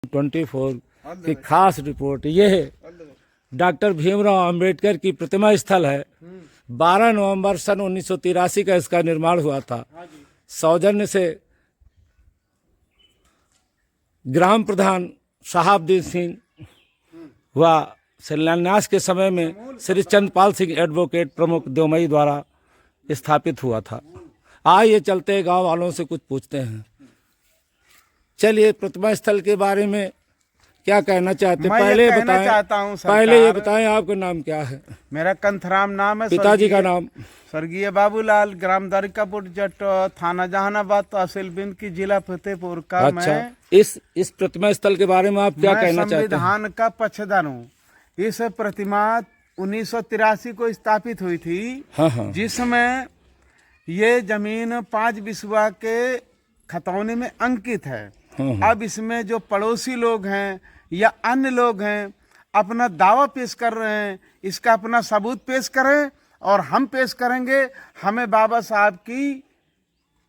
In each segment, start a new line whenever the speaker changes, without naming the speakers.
24 की खास रिपोर्ट ये है। डॉक्टर भीमराव अंबेडकर की प्रतिमा स्थल है। 12 नवंबर सन 1983 का इसका निर्माण हुआ था। सौजन्य से ग्राम प्रधान शहाबुद्दीन सिंह व शिलान्यास के समय में श्री चंद्रपाल सिंह एडवोकेट प्रमुख देवमई द्वारा स्थापित हुआ था। आइए चलते गांव वालों से कुछ पूछते हैं। चलिए, प्रतिमा स्थल के बारे में क्या कहना चाहते हैं? पहले बताएं,
चाहता हूं
पहले ये बताएं आपका नाम क्या है?
मेरा कंथराम नाम है।
पिताजी का नाम?
स्वर्गीय बाबूलाल, ग्राम द्वारिकापुर जट, थाना जहानाबाद, तहसील बिंद की, जिला फतेहपुर का।
अच्छा, इस प्रतिमा स्थल के बारे में आप क्या कहना चाहते हैं?
संविधान का पक्षधर हूँ। इस प्रतिमा 1983 को स्थापित हुई थी।
हाँ।
जिसमें ये जमीन 5 बिस्वा के खतौनी में अंकित है। अब इसमें जो पड़ोसी लोग हैं या अन्य लोग हैं अपना दावा पेश कर रहे हैं, इसका अपना सबूत पेश करें और हम पेश करेंगे। हमें बाबा साहब की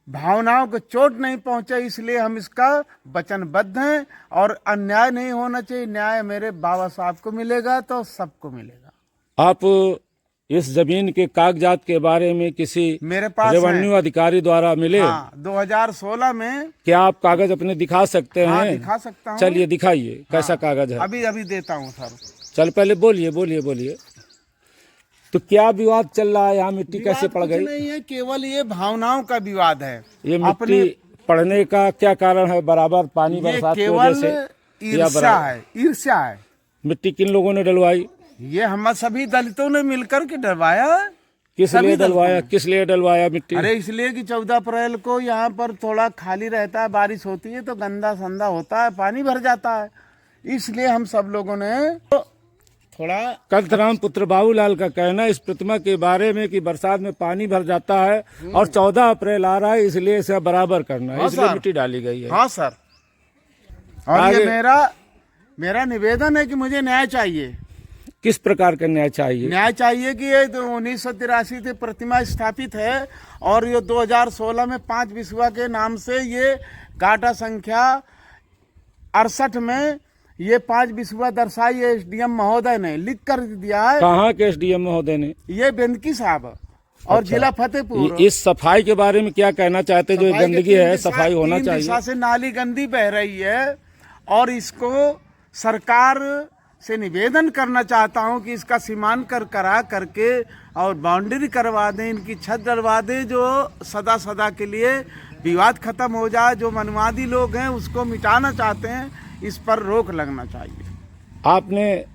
भावनाओं को चोट नहीं पहुंचे, इसलिए हम इसका वचनबद्ध हैं और अन्याय नहीं होना चाहिए। न्याय मेरे बाबा साहब को मिलेगा तो सबको मिलेगा।
आप इस जमीन के कागजात के बारे में किसी
मेरे पास
रेवेन्यू अधिकारी द्वारा मिले?
हाँ, 2016 में।
क्या आप कागज अपने दिखा सकते हैं?
हाँ, दिखा सकता हूँ।
चलिए दिखाइए। कैसा
हाँ,
कागज है?
अभी देता हूँ सर।
चल पहले बोलिए। तो क्या विवाद चल रहा है यहाँ? मिट्टी कैसे पड़ गई?
नहीं है, केवल ये भावनाओं का विवाद है।
ये मिट्टी पड़ने का क्या कारण है? बराबर पानी बरसात की वजह से?
ईर्ष्या है।
मिट्टी किन लोगों ने डलवाई?
ये हम सभी दलितों ने मिलकर के डलवाया।
किस लिए डलवाया मिट्टी?
अरे इसलिए कि 14 अप्रैल को यहाँ पर थोड़ा खाली रहता है, बारिश होती है तो गंदा संदा होता है, पानी भर जाता है। इसलिए हम सब लोगों ने थोड़ा।
कंथराम पुत्र बाबूलाल का कहना इस प्रतिमा के बारे में कि बरसात में पानी भर जाता है और 14 अप्रैल आ रहा है, इसलिए इसे बराबर करना है, इसलिए मिट्टी डाली गई है।
हाँ सर। और ये मेरा निवेदन है कि मुझे न्याय चाहिए।
किस प्रकार का न्याय चाहिए?
न्याय चाहिए कि ये 1983 से प्रतिमा स्थापित है और ये 2016 में 5 बिस्वा के नाम से ये गाटा संख्या 68 में ये 5 बिस्वा दर्शाई एसडीएम महोदय ने लिख कर दिया है।
कहाँ के एसडीएम महोदय ने?
ये बेंदकी साहब और
अच्छा।
जिला फतेहपुर।
इस सफाई के बारे में क्या कहना चाहते? जो गंदगी है, सफाई होना चाहिए।
दिशा से नाली गंदी बह रही है और इसको सरकार से निवेदन करना चाहता हूं कि इसका सीमांकन करा करके और बाउंड्री करवा दें, इनकी छत डलवा दें, जो सदा के लिए विवाद खत्म हो जाए। जो मनवादी लोग हैं उसको मिटाना चाहते हैं, इस पर रोक लगना चाहिए। आपने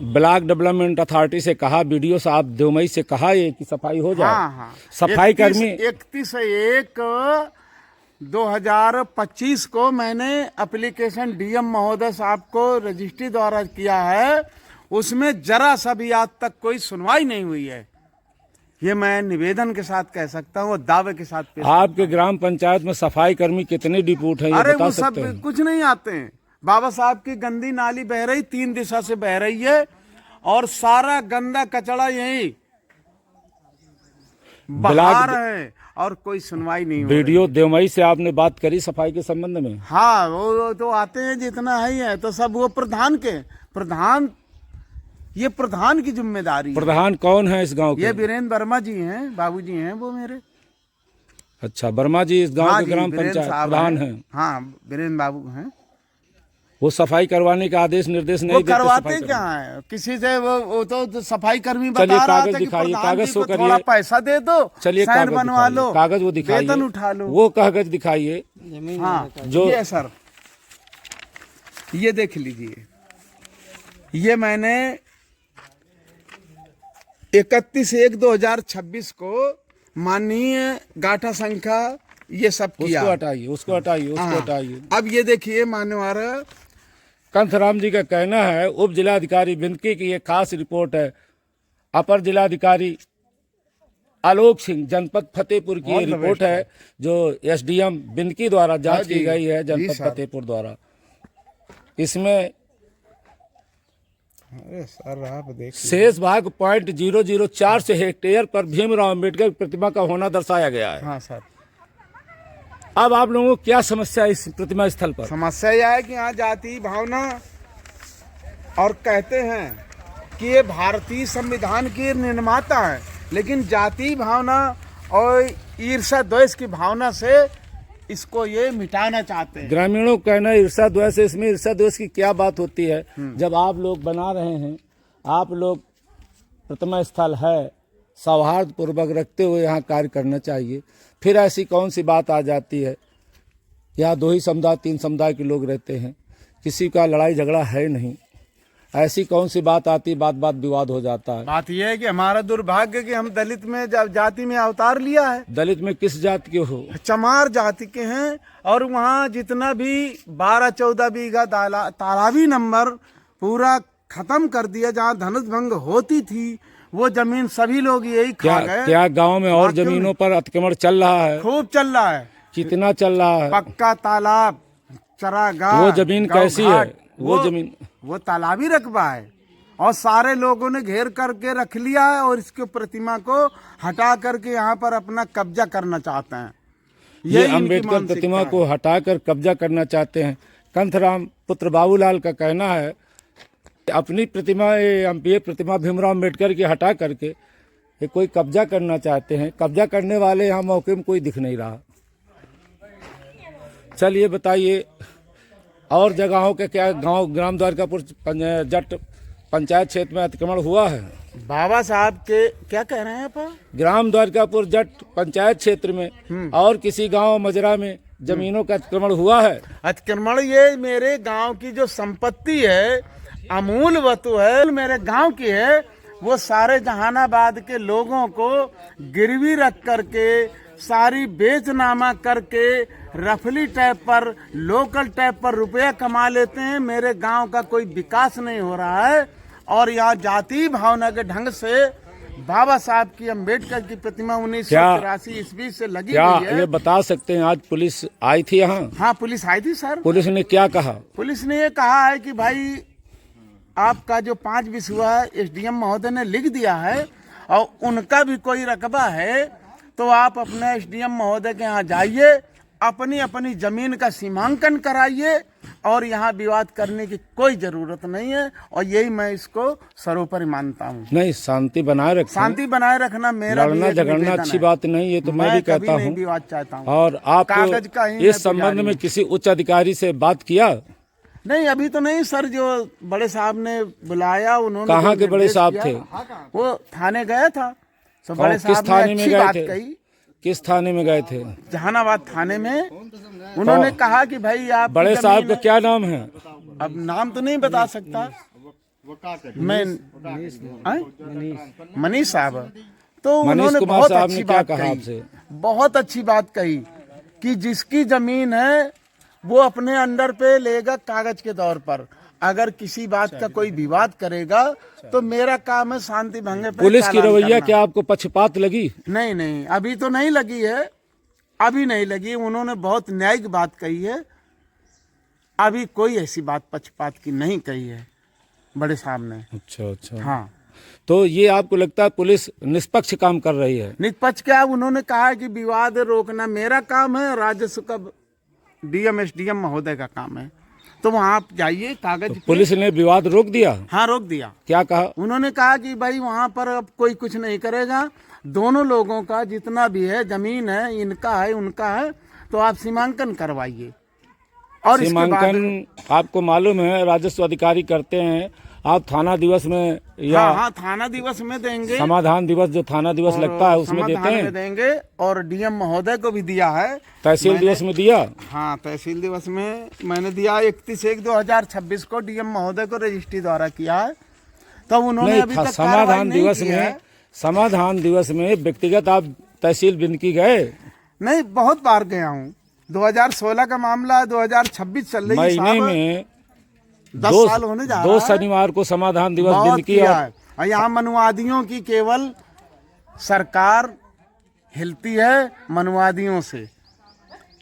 ब्लॉक डेवलपमेंट अथॉरिटी से कहा, बीडीओ साहब देवमई से कहा ये कि सफाई हो जाए?
हाँ।
सफाई कर्मी
31/1/2025 को मैंने एप्लीकेशन डीएम महोदय साहब को रजिस्ट्री द्वारा किया है। उसमें जरा सा भी आज तक कोई सुनवाई नहीं हुई है। ये मैं निवेदन के साथ कह सकता हूँ और दावे के साथ।
आपके ग्राम पंचायत में सफाई कर्मी कितने डिप्यूट हैं?
अरे वो सब कुछ नहीं आते हैं। बाबा साहब की गंदी नाली बह रही, 3 दिशा से बह रही है और सारा गंदा कचरा यही बहा रहे हैं और कोई सुनवाई नहीं हो रही।
वीडियो देवमई से आपने बात करी सफाई के संबंध में?
हाँ, वो तो आते हैं, जितना है तो सब वो प्रधान ये प्रधान की जिम्मेदारी है।
प्रधान कौन है इस गांव के?
ये वीरेंद्र वर्मा जी हैं, बाबूजी हैं वो मेरे।
अच्छा, वर्मा जी इस गांव के ग्राम पंचायत प्रधान हैं?
हाँ, वीरेंद्र बाबू हैं।
वो सफाई करवाने का आदेश निर्देश नहीं देते?
करवाते क्या है किसी से? वो तो सफाई कर्मी बता रहा था कि
कागज शो करिए,
थोड़ा पैसा दे दो,
चलिए
साइन बनवा लो,
कागज वो दिखाइए,
वेतन उठा लो,
वो कागज दिखाइए।
हाँ,
जो
ये सर, ये देख लीजिए। ये मैंने 31/1/2026 को माननीय गाठा संख्या ये सब किया।
उसको हटाइए।
अब ये देखिए मान्यवर
कंथराम जी का कहना है, उप जिलाधिकारी बिंदकी की ये खास रिपोर्ट है। अपर जिलाधिकारी आलोक सिंह जनपद फतेहपुर की ये रिपोर्ट है, जो एसडीएम बिंदकी द्वारा जांच की गई है जनपद फतेहपुर द्वारा। इसमें
सर आप देखिए,
शेष भाग 0.004 से हेक्टेयर पर भीमराव अंबेडकर प्रतिमा का होना दर्शाया गया है।
हाँ सर।
अब आप लोगों को क्या समस्या है इस प्रतिमा स्थल पर?
समस्या यह है कि यहाँ जाति भावना, और कहते हैं कि ये भारतीय संविधान के निर्माता है, लेकिन जाति भावना और ईर्ष्या द्वेष की भावना से इसको ये मिटाना चाहते हैं।
ग्रामीणों का कहना है ईर्ष्या द्वेष है। इसमें ईर्ष्या द्वेष की क्या बात होती है? जब आप लोग बना रहे हैं, आप लोग प्रतिमा स्थल है, सौहार्द पूर्वक रखते हुए यहाँ कार्य करना चाहिए। फिर ऐसी कौन सी बात आ जाती है? यहाँ 2 ही समुदाय 3 समुदाय के लोग रहते हैं, किसी का लड़ाई झगड़ा है नहीं, ऐसी कौन सी बात आती, बात बात विवाद हो जाता है।
बात यह है कि हमारा दुर्भाग्य कि हम दलित में जाति में अवतार लिया है।
दलित में किस जाति के हो?
चमार जाति के हैं, और वहाँ जितना भी 12-14 बीघा तालाबी नंबर पूरा खत्म कर दिया, जहाँ धनुष भंग होती थी, वो जमीन सभी लोग यही खा गए।
क्या गांव में और जमीनों पर अतिक्रमण चल रहा है?
खूब चल रहा है।
कितना चल रहा है?
पक्का तालाब, चरागाह।
वो जमीन कैसी है? वो जमीन,
वो तालाबी रकबा है, और सारे लोगों ने घेर करके रख लिया है, और इसके प्रतिमा को हटा करके यहाँ पर अपना कब्जा करना चाहते हैं।
ये अम्बेडकर प्रतिमा को हटाकर कब्जा करना चाहते हैं। कंथराम पुत्र बाबूलाल का कहना है अपनी प्रतिमा, ये प्रतिमा भीमराव अम्बेडकर की हटा करके ये कोई कब्जा करना चाहते हैं। कब्जा करने वाले यहाँ मौके में कोई दिख नहीं रहा। चलिए बताइए और जगहों के क्या गांव ग्राम द्वारकापुर जट पंचायत क्षेत्र में अतिक्रमण हुआ है?
बाबा साहब के क्या कह रहे हैं आप?
ग्राम द्वारकापुर जट पंचायत क्षेत्र में और किसी गांव मजरा में जमीनों का अतिक्रमण हुआ है?
अतिक्रमण ये मेरे गांव की जो संपत्ति है, अमूल वस्तु है, मेरे गांव की है, वो सारे जहानाबाद के लोगों को गिरवी रख करके सारी बेचनामा करके रफली टैप पर, लोकल टैप पर रुपया कमा लेते हैं। मेरे गांव का कोई विकास नहीं हो रहा है, और यहाँ जाति भावना के ढंग से बाबा साहब की अम्बेडकर की प्रतिमा 1983 ईस्वी से लगी हुई है।
ये बता सकते हैं आज पुलिस आई थी यहाँ?
हाँ, पुलिस आई थी सर।
पुलिस ने क्या कहा?
पुलिस ने ये कहा है कि भाई आपका जो 5 बिस्वा एसडीएम महोदय ने लिख दिया है, और उनका भी कोई रकबा है, तो आप अपने एसडीएम महोदय के यहाँ जाइए, अपनी अपनी जमीन का सीमांकन कराइए, और यहाँ विवाद करने की कोई जरूरत नहीं है। और यही मैं इसको सर्वोपरि मानता हूँ।
नहीं, शांति बनाए रखना,
शांति बनाए रखना मेरा
लड़ना झगड़ना अच्छी बात नहीं, ये तो मैं भी कहता हूँ।
विवाद चाहता हूँ।
और आप इस संबंध में किसी उच्च अधिकारी से बात किया?
नहीं, अभी तो नहीं सर। जो बड़े साहब ने बुलाया, उन्होंने
कहाँ के बड़े साहब थे?
वो थाने गया था, तो बड़े
किस
साहब
थाने
ने
में
अच्छी
गए
बात
थे?
कही।
किस थाने में गए थे?
जहानाबाद थाने में। उन्होंने कहा कि भाई आप
बड़े साहब का क्या नाम है?
अब नाम तो नहीं बता सकता मैं। मनीष साहब। तो उन्होंने बहुत अच्छी बात कही, बहुत अच्छी बात कही कि जिसकी जमीन है वो अपने अंडर पे लेगा कागज के तौर पर। अगर किसी बात का कोई विवाद करेगा तो मेरा काम है शांति भंग पे।
पुलिस की रवैया क्या आपको पक्षपात लगी?
नहीं नहीं, अभी तो नहीं लगी है, अभी नहीं लगी। उन्होंने बहुत न्यायिक बात कही है, अभी कोई ऐसी बात पक्षपात की नहीं कही है बड़े साहब ने।
अच्छा।
हाँ,
तो ये आपको लगता है पुलिस निष्पक्ष काम कर रही है?
निष्पक्ष क्या, उन्होंने कहा कि विवाद रोकना मेरा काम है, राजस्व का डीएम एसडीएम महोदय का काम है। तो वहाँ आप जाइए कागज।
तो पुलिस ने विवाद रोक दिया?
हाँ, रोक दिया।
क्या कहा?
उन्होंने कहा कि भाई वहाँ पर अब कोई कुछ नहीं करेगा, दोनों लोगों का जितना भी है जमीन है, इनका है उनका है, तो आप सीमांकन करवाइए। और
सीमांकन आपको मालूम है राजस्व अधिकारी करते हैं, आप थाना दिवस में या
हाँ थाना दिवस में देंगे,
समाधान दिवस जो थाना दिवस लगता है उसमें देते हैं,
देंगे। और डीएम महोदय को भी दिया है।
तहसील दिवस में दिया?
हाँ, तहसील दिवस में मैंने दिया 31/1/2026 को डीएम महोदय को रजिस्ट्री द्वारा किया है। तो उन्होंने अभी तक
समाधान दिवस में, समाधान दिवस में व्यक्तिगत आप तहसील बिनकी गए?
नहीं, बहुत बार गया हूँ। 2016 का मामला 2026 चल रही है,
महीने में
10 साल होने जा रहा है।
2 शनिवार को समाधान दिवस बिनकी।
और यहाँ मनुवादियों की केवल सरकार हिलती है, मनुवादियों से।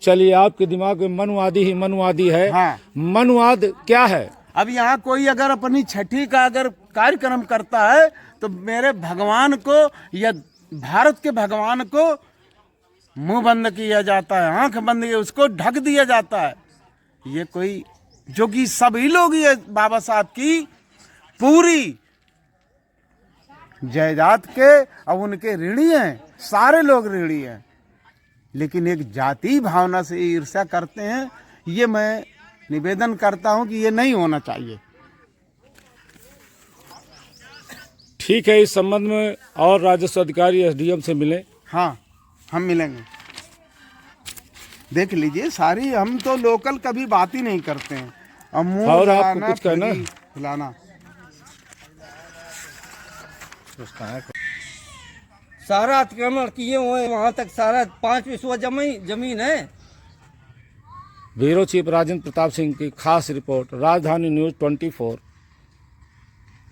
चलिए, आपके दिमाग में मनुवादी ही मनुवादी है।
हाँ।
मनुवाद क्या है?
अब यहाँ कोई अगर अपनी छठी का अगर कार्यक्रम करता है तो मेरे भगवान को या भारत के भगवान को मुंह बंद किया जाता है, आंख बंद किया, उसको ढक दिया जाता है। ये कोई जो कि सभी लोग ये बाबा साहब की पूरी जायदाद के अब उनके ऋणी हैं, सारे लोग ऋणी हैं, लेकिन एक जाति भावना से ईर्ष्या करते हैं। ये मैं निवेदन करता हूं कि ये नहीं होना चाहिए।
ठीक है, इस संबंध में और राजस्व अधिकारी एसडीएम से मिले।
हाँ, हम मिलेंगे। देख लीजिए, सारी हम तो लोकल कभी बात ही नहीं करते हैं। अब मुंह
और आपको
फुलाना,
कुछ कहना है?
फुलाना।
सारा अतिक्रमण किए हुए हैं, वहाँ तक सारा 5 विस्वा जमीन है।
ब्यूरो चीफ राजेंद्र प्रताप सिंह की खास रिपोर्ट, राजधानी न्यूज 24,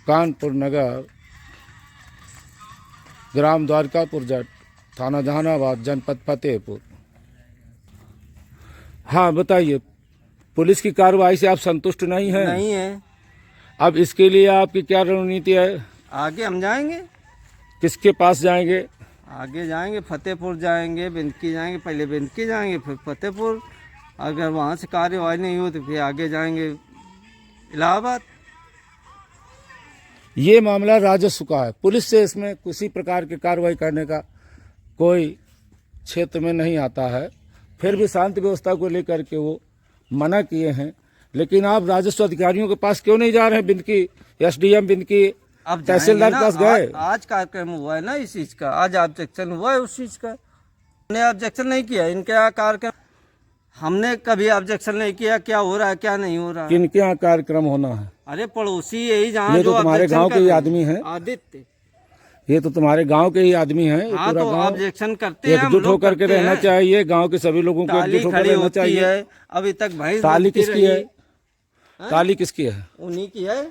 कानपुर नगर, ग्राम द्वारकापुर जट, थाना जहानाबाद, जनपद फतेहपुर। हाँ बताइए, पुलिस की कार्रवाई से आप संतुष्ट नहीं हैं?
नहीं है।
अब इसके लिए आपकी क्या रणनीति है?
आगे हम जाएंगे।
किसके पास जाएंगे?
आगे जाएंगे, फतेहपुर जाएंगे, बिंदकी जाएंगे, पहले बिंदकी जाएंगे फिर फतेहपुर। अगर वहाँ से कार्यवाही नहीं हो तो फिर आगे जाएंगे इलाहाबाद।
ये मामला राजस्व का है, पुलिस से इसमें किसी प्रकार की कार्रवाई करने का कोई क्षेत्र में नहीं आता है। फिर भी शांति व्यवस्था को लेकर के वो मना किए हैं। लेकिन आप राजस्व अधिकारियों के पास क्यों नहीं जा रहे हैं? बिंदकी एसडीएम, बिंदकी
अब
तहसीलदार के पास गए?
आज कार्यक्रम हुआ है ना इस चीज का, आज ऑब्जेक्शन हुआ है उस चीज का। हमने ऑब्जेक्शन नहीं किया इनके यहाँ कार्यक्रम, हमने कभी ऑब्जेक्शन नहीं किया क्या हो रहा है क्या नहीं हो रहा है।
किनके यहाँ कार्यक्रम होना है?
अरे पड़ोसी यही जहाँ
ये तो
जो
तुम्हारे
objection
गांव
कर
के ही
रहे हैं।
आदमी हैं।
आदित्य।
ये तो तुम्हारे गांव के ही आदमी हैं। ये
हाँ
पूरा
तो
गांव
ऑब्जेक्शन करते हैं, हम
एकजुट
लोग
होकर के
करते
रहना
हैं।
चाहिए। गांव के सभी लोगों को
ताली
एकजुट होकर
खड़ी
रहना
होती
चाहिए।
है, अभी तक भैंस
ताली
बनती
किसकी है?
रही।
ताली किसकी है?
उन्हीं की है,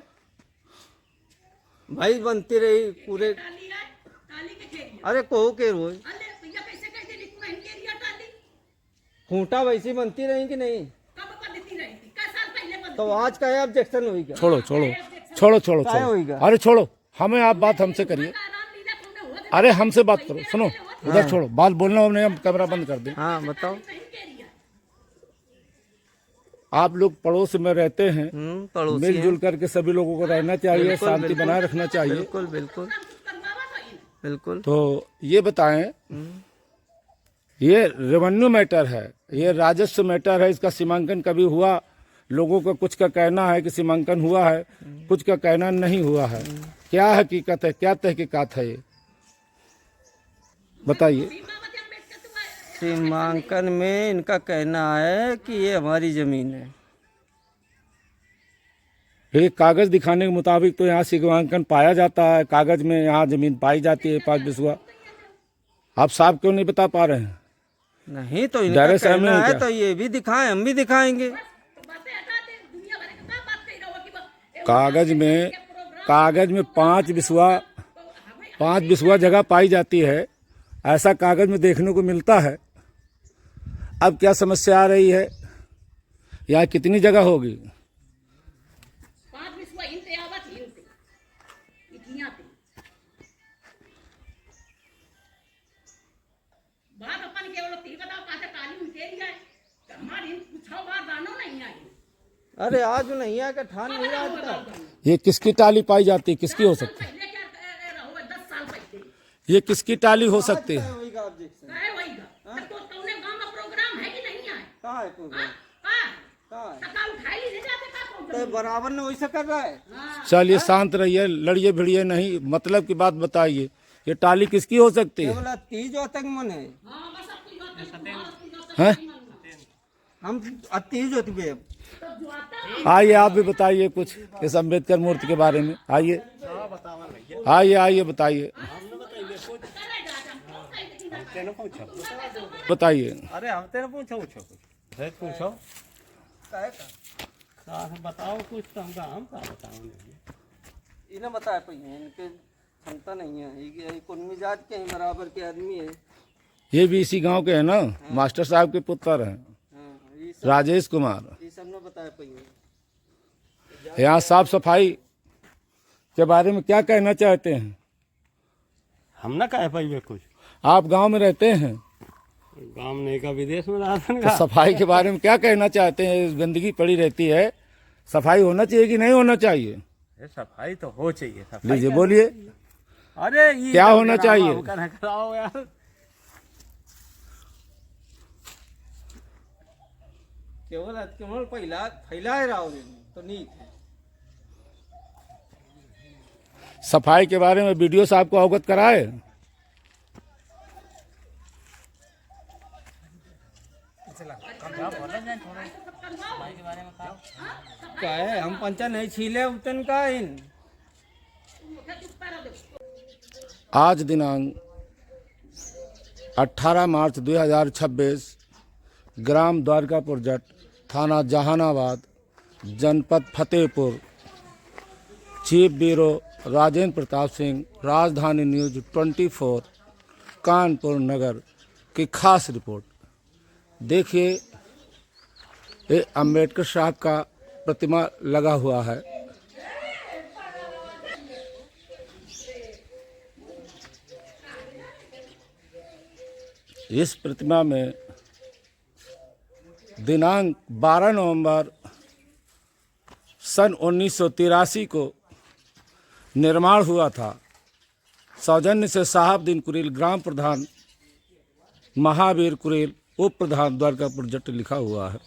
भैंस बनती रही पूरे। अरे कोहो के रोज खूंटा वैसी बनती रही कि नहीं? तो आज का है ऑब्जेक्शन हुई क्या?
छोड़ो छोड़ो छोड़ो छोड़ो
काय
छोड़ो,
होएगा?
अरे छोड़ो, हमें आप बात हमसे करिए। अरे हमसे बात करो, सुनो उधर छोड़ो, बात बोलना हमने, हम कैमरा बंद कर दें।
हाँ बताओ।
आप लोग पड़ोस में रहते हैं,
पड़ोसी
मिलजुल करके सभी लोगों को रहना चाहिए,
बिल्कुल,
शांति
बिल्कुल।
बनाए रखना चाहिए।
बिल्कुल बिल्कुल बिल्कुल।
तो ये बताएं, ये रेवेन्यू मैटर है, ये राजस्व मैटर है, इसका सीमांकन कभी हुआ? लोगों का कुछ का कहना है कि सीमांकन हुआ है, कुछ का कहना नहीं हुआ है। क्या हकीकत है, क्या तहकीकात है, ये बताइए।
सीमांकन में इनका कहना है कि ये हमारी जमीन है।
ये कागज दिखाने के मुताबिक तो यहाँ सीमांकन पाया जाता है, कागज में यहाँ जमीन पाई जाती है 5 बिस्वा। आप साहब क्यों नहीं बता पा रहे हैं?
नहीं तो इनका
डायरेक्ट सामने
कहना
है
है
क्या?
तो ये भी दिखाएं, हम भी दिखाएंगे।
कागज में 5 बिस्वा जगह पाई जाती है, ऐसा कागज में देखने को मिलता है। अब क्या समस्या आ रही है? यहाँ कितनी जगह होगी?
अरे आज नहीं आया, ठान नहीं आता।
ये किसकी टाली पाई जाती है? किसकी हो सकती है? ये किसकी टाली हो सकती है?
होएगा ऑब्जेक्शन? कहाँ है प्रोग्राम? कहाँ है? तो बराबर ने वैसा कर रहा है।
चलिए शांत रहिए, लड़िए भिड़िए नहीं, मतलब की बात बताइए। ये टाली किसकी हो सकती है?
केवल 30 तक मन है।
हैं?
हम 30 होती पे
आइए आप भी बताइए कुछ इस अम्बेडकर मूर्ति के बारे में। आइए आइए आइए बताइए बताइए।
अरे हम तेरे पूछो कुछ पूछो बताओ कुछ तो हम का बताओ।
इन्हें बताया पहिए इनके क्षमता नहीं है, ये कौन मिजाज के हैं, बराबर के आदमी है।
ये भी इसी गांव के हैं ना, मास्टर साहब के पुत्र हैं,
ये सब
राजेश कुमार।
ये सब ने बताया पहिए।
यहाँ साफ सफाई के बारे में क्या कहना चाहते हैं?
हम ना कह पाइए कुछ।
आप गांव में रहते हैं,
गांव नहीं का विदेश में राशन
तो
का।
सफाई के बारे में क्या कहना चाहते हैं? गंदगी पड़ी रहती है, सफाई होना चाहिए कि नहीं होना चाहिए?
ये सफाई तो हो चाहिए, सफाई
लीजिए बोलिए,
अरे ये
क्या
तो
होना
ड्रामा
चाहिए?
होकर ना कराओ यार।
केवल अतिक्रमण फैलाए रहो तो नहीं है।
सफाई के बारे में वीडियो साहब को अवगत कराए।
क्या है, हम पंचा नहीं छीले उतन का इन।
आज दिनांक 18 मार्च 2026 ग्राम द्वारकापुर जट, थाना जहानाबाद, जनपद फतेहपुर, चीफ ब्यूरो राजेंद्र प्रताप सिंह, राजधानी न्यूज 24 कानपुर नगर की खास रिपोर्ट। देखिए, ये अम्बेडकर साहब का प्रतिमा लगा हुआ है। इस प्रतिमा में दिनांक 12 नवंबर सन 1983 को निर्माण हुआ था। सौजन्य से साहबदीन कुरेल, ग्राम प्रधान महावीर कुरेल, उप प्रधान द्वारकापुर जट लिखा हुआ है।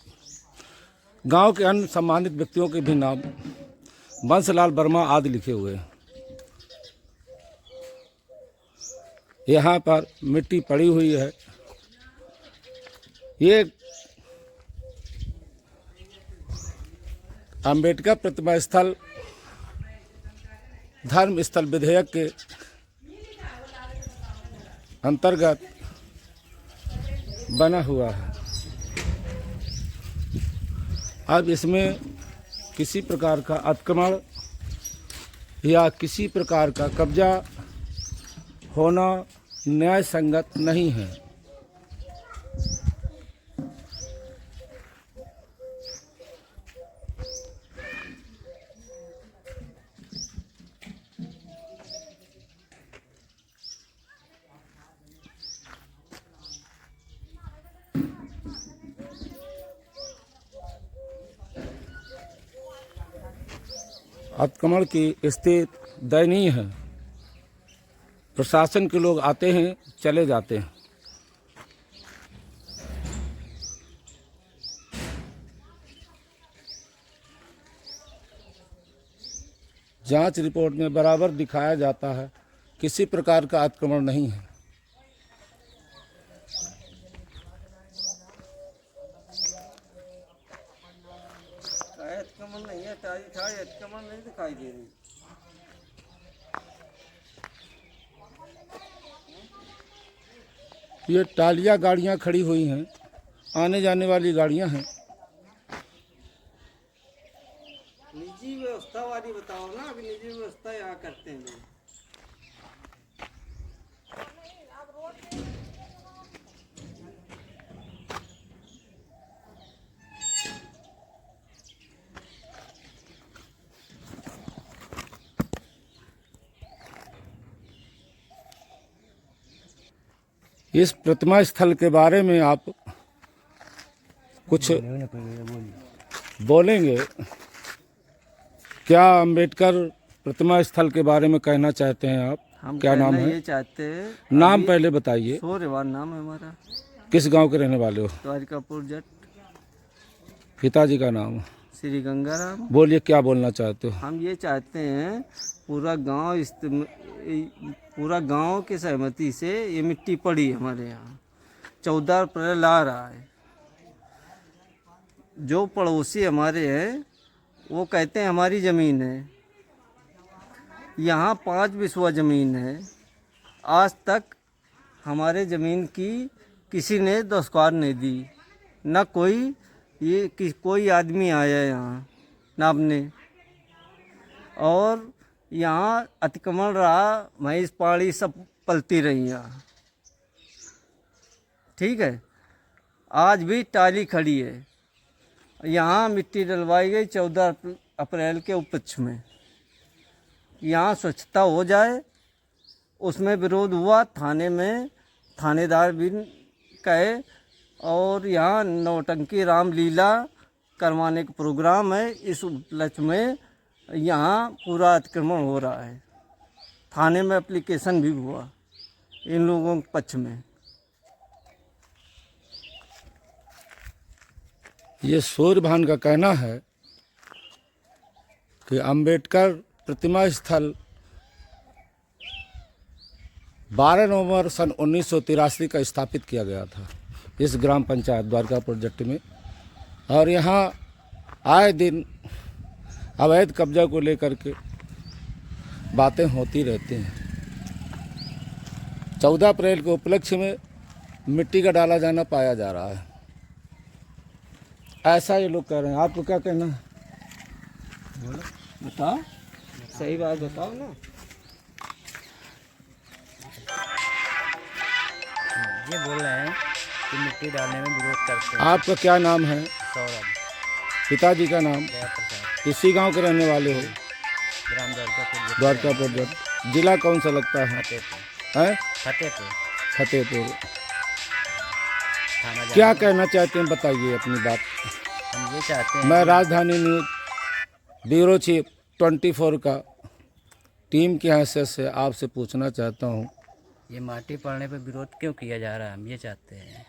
गांव के अन्य सम्मानित व्यक्तियों के भी नाम बंसलाल वर्मा आदि लिखे हुए हैं। यहाँ पर मिट्टी पड़ी हुई है। ये अंबेडकर प्रतिमा स्थल धर्म स्थल विधेयक के अंतर्गत बना हुआ है। अब इसमें किसी प्रकार का अतिक्रमण या किसी प्रकार का कब्जा होना न्याय संगत नहीं है। अतिक्रमण की स्थिति दयनीय है। प्रशासन के लोग आते हैं, चले जाते हैं। जांच रिपोर्ट में बराबर दिखाया जाता है किसी प्रकार का अतिक्रमण नहीं है।
अतिक्रमण नहीं है, अतिक्रमण नहीं दिखाई दे रही।
ये टालियां गाड़ियां खड़ी हुई हैं, आने जाने वाली गाड़ियां हैं।
निजी व्यवस्था वाली बताओ ना, अभी निजी व्यवस्था यहाँ करते हैं लोग।
इस प्रतिमा स्थल के बारे में आप कुछ बोलेंगे? क्या अंबेडकर प्रतिमा स्थल के बारे में कहना चाहते हैं आप?
हम
क्या नाम
कहना
है?
ये चाहते हैं,
नाम पहले बताइए।
सूर्यवान नाम है हमारा।
किस गांव के रहने वाले हो?
द्वारकापुर जट।
पिताजी का नाम?
श्री गंगाराम।
बोलिए, क्या बोलना चाहते हो?
हम ये चाहते हैं पूरा गांव की सहमति से ये मिट्टी पड़ी हमारे यहाँ 14 अप्रैल आ रहा है। जो पड़ोसी हमारे हैं वो कहते हैं हमारी ज़मीन है। यहाँ 5 बिस्वा ज़मीन है। आज तक हमारे ज़मीन की किसी ने दस्तखत नहीं दी, ना कोई आदमी आया यहाँ नापने। और यहाँ अतिक्रमण रहा, भैंस पाड़ी सब पलती रही यहाँ। ठीक है, आज भी टाली खड़ी है। यहाँ मिट्टी डलवाई गई 14 अप्रैल के उपलक्ष्य में। यहाँ स्वच्छता हो जाए, उसमें विरोध हुआ थाने में। थानेदार भी है और यहाँ नौटंकी रामलीला करवाने का प्रोग्राम है। इस उपलक्ष्य में यहाँ पूरा अतिक्रमण हो रहा है। थाने में एप्लीकेशन भी हुआ इन लोगों के पक्ष में।
ये सूर्यभान का कहना है कि अंबेडकर प्रतिमा स्थल 12 नवंबर सन 1983 का स्थापित किया गया था इस ग्राम पंचायत द्वारका प्रोजेक्ट में, और यहाँ आए दिन अवैध कब्जा को लेकर के बातें होती रहती हैं। 14 अप्रैल के उपलक्ष्य में मिट्टी का डाला जाना पाया जा रहा है, ऐसा ये लोग कह रहे हैं। आपको क्या कहना है?
बताओ, सही बात बताओ ना।
ये बोल रहे हैं कि मिट्टी डालने में विरोध करते हैं।
आपका क्या नाम है?
सौरभ
पिताजी का नाम?
दया प्रसाद,
इसी गांव के रहने वाले हो?
ग्राम द्वारकापुर,
द्वारकापुर जट। जिला कौन सा लगता है?
फतेहपुर।
हैं?
फतेहपुर
फतेहपुर।
थाना जाना।
क्या कहना चाहते हैं, बताइए अपनी बात।
हम ये चाहते हैं
मैं राजधानी न्यूज ब्यूरो चीफ 24 का टीम की हैसियत से आपसे पूछना चाहता हूँ,
ये माटी पड़ने पर विरोध क्यों किया जा रहा है, हम ये चाहते हैं।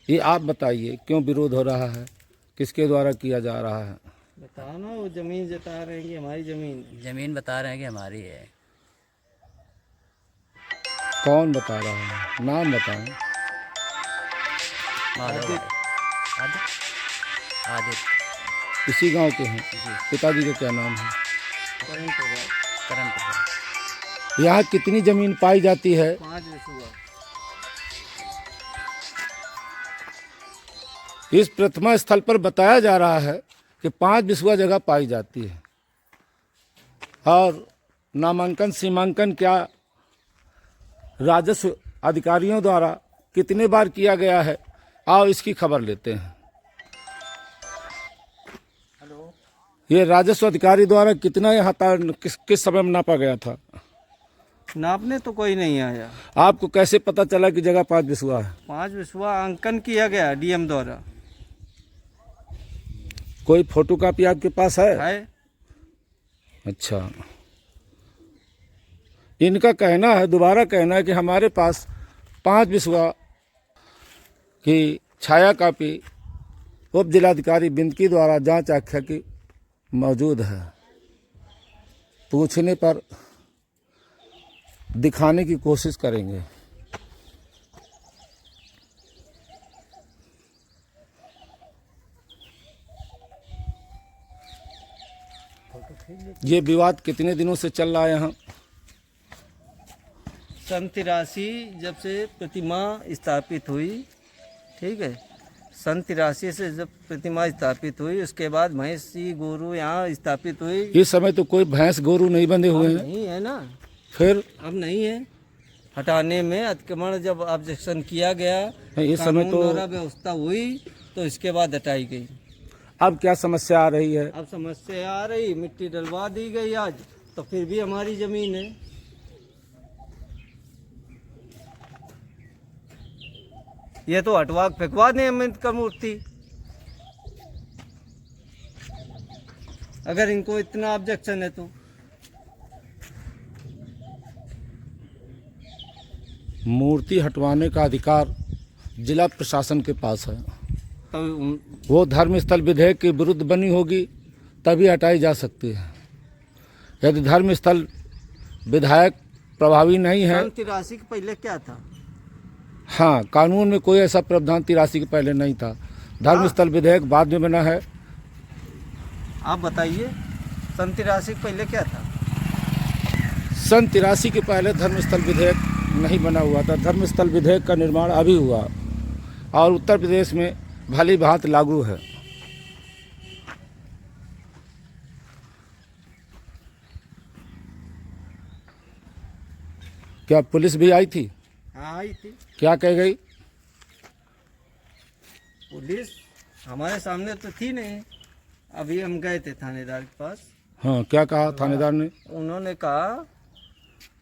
ये आप बताइए क्यों विरोध हो रहा है, किसके द्वारा किया जा रहा है?
बताओ ना। वो जमीन जता रहे हैं कि हमारी जमीन।
जमीन बता रहे हैं कि हमारी है।
कौन बता रहा है? नाम बताएं।
माधव भाई। आदित्य।
इसी गांव के हैं? पिताजी का क्या नाम है?
करण प्रसाद।
यहाँ कितनी जमीन पाई जाती है?
5 विसुआ।
इस प्रतिमा स्थल पर बताया जा रहा है कि 5 बिस्वा जगह पाई जाती है, और नामांकन सीमांकन क्या राजस्व अधिकारियों द्वारा कितने बार किया गया है, आओ इसकी खबर लेते हैं। ये राजस्व अधिकारी द्वारा कितना यहाँ किस समय में नापा गया था?
नापने तो कोई नहीं आया।
आपको कैसे पता चला कि जगह 5 बिस्वा है?
5 विसुआ अंकन किया गया डीएम द्वारा।
कोई फोटोकॉपी आपके पास है? अच्छा। इनका कहना है, दोबारा कहना है कि हमारे पास 5 बिस्वा की छाया कापी उप जिलाधिकारी बिंदकी द्वारा जांच आख्या की मौजूद है। पूछने पर दिखाने की कोशिश करेंगे। ये विवाद कितने दिनों से चल रहा है यहाँ?
सन 83 जब से प्रतिमा स्थापित हुई, ठीक है। सन 83 से जब प्रतिमा स्थापित हुई, उसके बाद भैंसी गोरू यहाँ स्थापित हुई।
इस समय तो कोई भैंस गोरू नहीं बंधे हुए हैं।
नहीं है ना,
फिर
अब नहीं है। हटाने में अतिक्रमण जब ऑब्जेक्शन किया गया,
इस समय
कानून
तो
द्वारा व्यवस्था हुई, तो इसके बाद हटाई गई।
अब क्या समस्या आ रही है?
अब समस्या आ रही, मिट्टी डलवा दी गई आज, तो फिर भी हमारी जमीन है। ये तो हटवा फेंकवा दें अम्बेडकर मूर्ति, अगर इनको इतना ऑब्जेक्शन है तो।
मूर्ति हटवाने का अधिकार जिला प्रशासन के पास है।
तो
वो धर्मस्थल विधेयक के विरुद्ध बनी होगी तभी हटाई जा सकती है। यदि धर्मस्थल विधायक प्रभावी नहीं है।
सन 83 के पहले क्या था?
हाँ, कानून में कोई ऐसा प्रावधान 83 के पहले नहीं था। धर्मस्थल विधेयक बाद में बना है।
आप बताइए, सन 83 के पहले क्या था?
सन 83 के पहले धर्मस्थल विधेयक नहीं बना हुआ था। धर्मस्थल विधेयक का निर्माण अभी हुआ और उत्तर प्रदेश में भली भांति लागू है। क्या पुलिस भी आई थी?
हाँ आई थी।
क्या कह गई?
पुलिस हमारे सामने तो थी नहीं। अभी हम गए थे थानेदार के पास।
हाँ, क्या कहा थानेदार ने?
उन्होंने कहा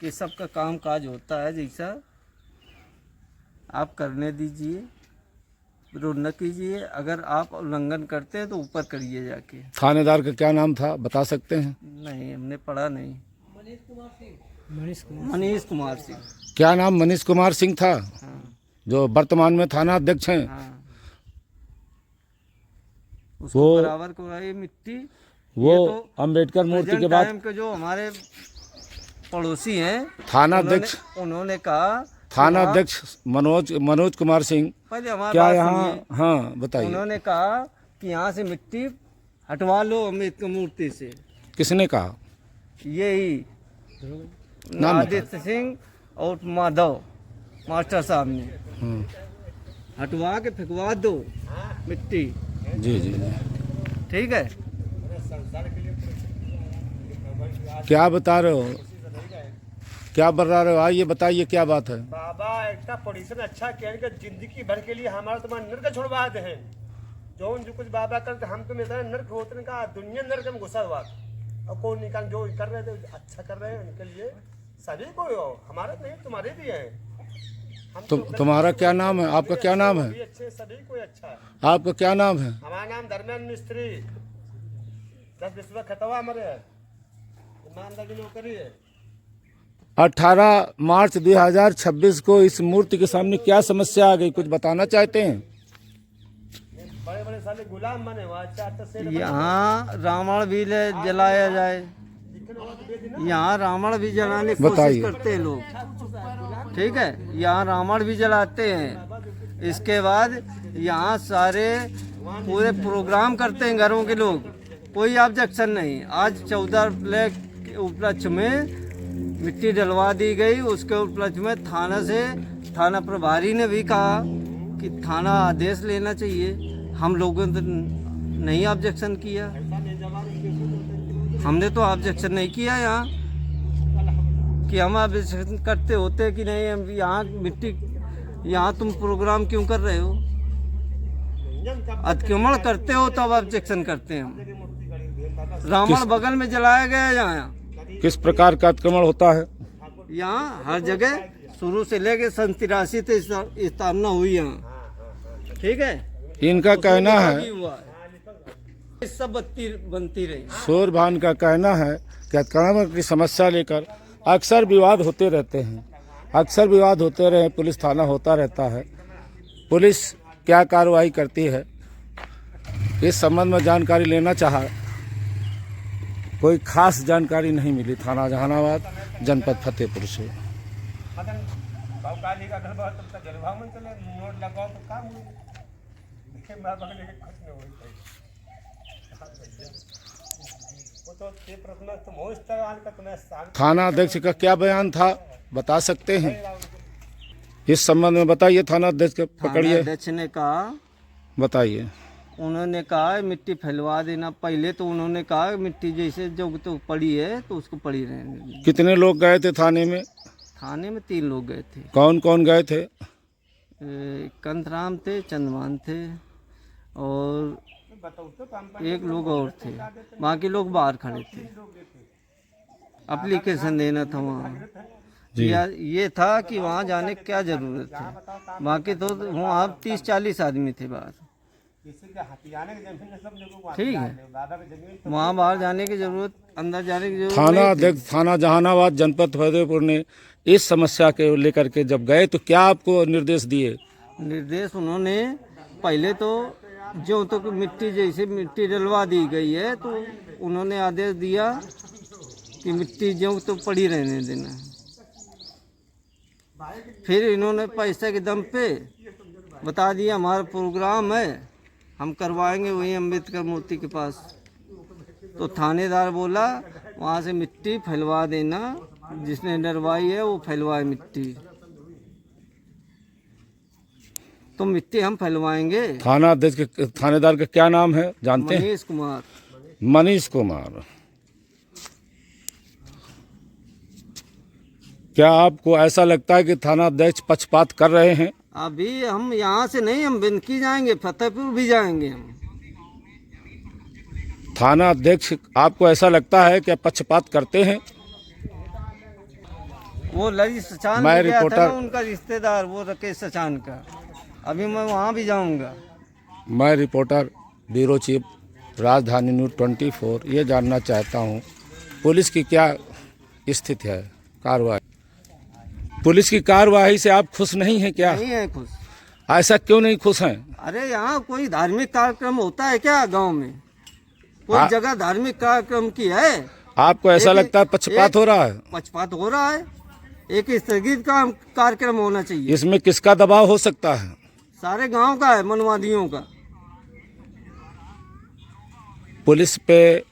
कि सबका काम काज होता है जैसा आप करने दीजिए, विरोध न कीजिए। अगर आप उल्लंघन करते हैं तो ऊपर करिए जाके।
थानेदार का क्या नाम था, बता सकते हैं?
नहीं, हमने पढ़ा नहीं। मनीष कुमार सिंह।
क्या नाम मनीष कुमार सिंह था,
हाँ
जो वर्तमान में थाना अध्यक्ष हैं?
हाँ। उसको
वो-
बराबर करवाई मिट्टी।
वो
ये तो
अंबेडकर मूर्ति के
प्रेजेंट
बाद
टाइम के जो हमारे पड़ोसी हैं,
थाना अध्यक्ष
उन्होंने कहा,
थाना अध्यक्ष मनोज कुमार सिंह
पहले हमारी
क्या
बात
यहाँ?
सुनिए।
हाँ बताइए।
उन्होंने कहा कि यहाँ से मिट्टी हटवा लो अम्बेडकर मूर्ति से।
किसने कहा?
यही
नाम
आदित्य सिंह और माधव मास्टर साहब ने
हम्म,
हटवा के फेंकवा दो मिट्टी।
जी जी जी।
ठीक है।
क्या बता रहे हो, क्या बता रहे हो? आइए बताइए क्या बात है।
बाबा एक पोजीशन अच्छा किया कि जिंदगी भर के लिए हमारा तुम्हारा नर्क छोड़वा दे हैं। जो कुछ बाबा करते हम तो इतना नर्क होते का दुनिया नर्क में घुसा हुआ और कोई निकाल जो कर रहे थे अच्छा कर रहे हैं उनके लिए सभी को हो, हमारे नहीं तुम्हारे भी है। हम
तुम्हारा क्या नाम है? आपका क्या नाम है?
भी अच्छे सभी कोई अच्छा है।
आपका क्या नाम है?
हमारा नाम धर्मेंद्र मिस्त्री 10 विश्व खतवा हमारे है, ईमानदारी नौकरी है।
18 मार्च 2026 को इस मूर्ति के सामने क्या समस्या आ गई, कुछ बताना चाहते हैं?
बड़े बड़े साले गुलाम बने हुआ अच्छा से
यहाँ रावण भी जलाया जाए। यहाँ रावण भी जलाने की
बताइए।
कोशिश करते हैं लोग। ठीक है, यहाँ रावण भी जलाते हैं। इसके बाद यहाँ सारे पूरे प्रोग्राम करते हैं घरों के लोग, कोई ऑब्जेक्शन नहीं। आज 14 अप्रैल के उपलक्ष्य में मिट्टी डलवा दी गई। उसके उपलक्ष्य में थाना प्रभारी ने भी कहा कि थाना आदेश लेना चाहिए। हम लोगों ने नहीं ऑब्जेक्शन किया, हमने तो ऑब्जेक्शन नहीं किया यहाँ कि हम ऑब्जेक्शन करते होते कि नहीं। हम यहाँ मिट्टी, यहाँ तुम प्रोग्राम क्यों कर रहे हो, अतिक्रमण करते हो तब ऑब्जेक्शन करते हैं हम। रावण बगल में जलाया गया यहाँ।
किस प्रकार का अतिक्रमण होता है?
यहाँ हर जगह शुरू से लेके 83 से स्थापना हुई यहाँ। ठीक है,
इनका कहना है,
हुआ है। सब बनती रही।
शोरभान का कहना है कि अतिक्रमण की समस्या लेकर अक्सर विवाद होते रहते हैं, अक्सर विवाद होते रहे, पुलिस थाना होता रहता है। पुलिस क्या कार्रवाई करती है, इस संबंध में जानकारी लेना चाहा, कोई खास जानकारी नहीं मिली। थाना जहानाबाद, जनपद फतेहपुर से।
काली का घर तब तक जलवा में चले नोट लगाओ तो काम हुई देखे मार बगले के कुछ नहीं होई वो तो ये प्रश्न तुम हो इस तरह का तुम्हें साल
थाना अध्यक्ष का क्या बयान था, बता सकते हैं? इस संबंध में बताइए। थाना अध्यक्ष को पकड़िए,
अध्यक्ष ने कहा,
बताइए।
उन्होंने कहा मिट्टी फैलवा देना। पहले तो उन्होंने कहा मिट्टी जैसे जो तो पड़ी है तो उसको पड़ी रहने देना।
कितने लोग गए थे थाने में?
थाने में 3 लोग गए थे।
कौन कौन गए थे?
कंतराम थे, चंदमान थे और एक लोग और थे। बाकी लोग बाहर खड़े थे। एप्लीकेशन देना था वहाँ।
जी।
ये था कि वहाँ जाने की क्या जरूरत है। बाकी तो वहाँ 30-40 आदमी थे बाहर। ठीक है, वहाँ बाहर जाने की जरूरत, अंदर जाने की जरूरत
थाना
नहीं थी।
अध्यक्ष थाना जहानाबाद जनपद फतेहपुर ने इस समस्या के लेकर के जब गए तो क्या आपको निर्देश दिए?
निर्देश उन्होंने पहले तो जो तो मिट्टी जैसे मिट्टी डलवा दी गई है तो उन्होंने आदेश दिया कि मिट्टी जो तो पड़ी रहने देना। फिर इन्होंने पैसे के दम पे बता दिया हमारा प्रोग्राम है, हम करवाएंगे वही अम्बेडकर मूर्ति के पास। तो थानेदार बोला वहाँ से मिट्टी फैलवा देना, जिसने डरवाई है वो फैलवाए मिट्टी। तो मिट्टी हम फैलवाएंगे।
थाना अध्यक्ष के थानेदार का क्या नाम है, जानते हैं?
मनीष कुमार।
मनीष कुमार। क्या आपको ऐसा लगता है कि थाना अध्यक्ष पक्षपात कर रहे हैं?
अभी हम यहाँ से नहीं, हम बिनकी जाएंगे, फतेहपुर भी जाएंगे हम।
थाना अध्यक्ष आपको ऐसा लगता है कि पक्षपात करते हैं?
वो ललित सचान
मैं
में गया था
रिपोर्टर-
ना, उनका रिश्तेदार वो राकेश सचान का। अभी मैं वहाँ भी जाऊँगा।
मैं रिपोर्टर ब्यूरो चीफ राजधानी न्यूज़ 24 ये जानना चाहता हूँ पुलिस की क्या स्थिति है कार्रवाई। पुलिस की कार्रवाई से आप खुश नहीं हैं क्या?
नहीं है खुश।
ऐसा क्यों नहीं खुश हैं?
अरे यहाँ कोई धार्मिक कार्यक्रम होता है क्या गांव में? कोई
हाँ।
जगह धार्मिक कार्यक्रम की है?
आपको ऐसा
एक-
लगता है पक्षपात
एक-
हो रहा है?
पक्षपात हो रहा है। एक स्थगित का कार्यक्रम होना चाहिए।
इसमें किसका दबाव हो सकता है?
सारे गांव का है, मनवादियों का।
पुलिस पे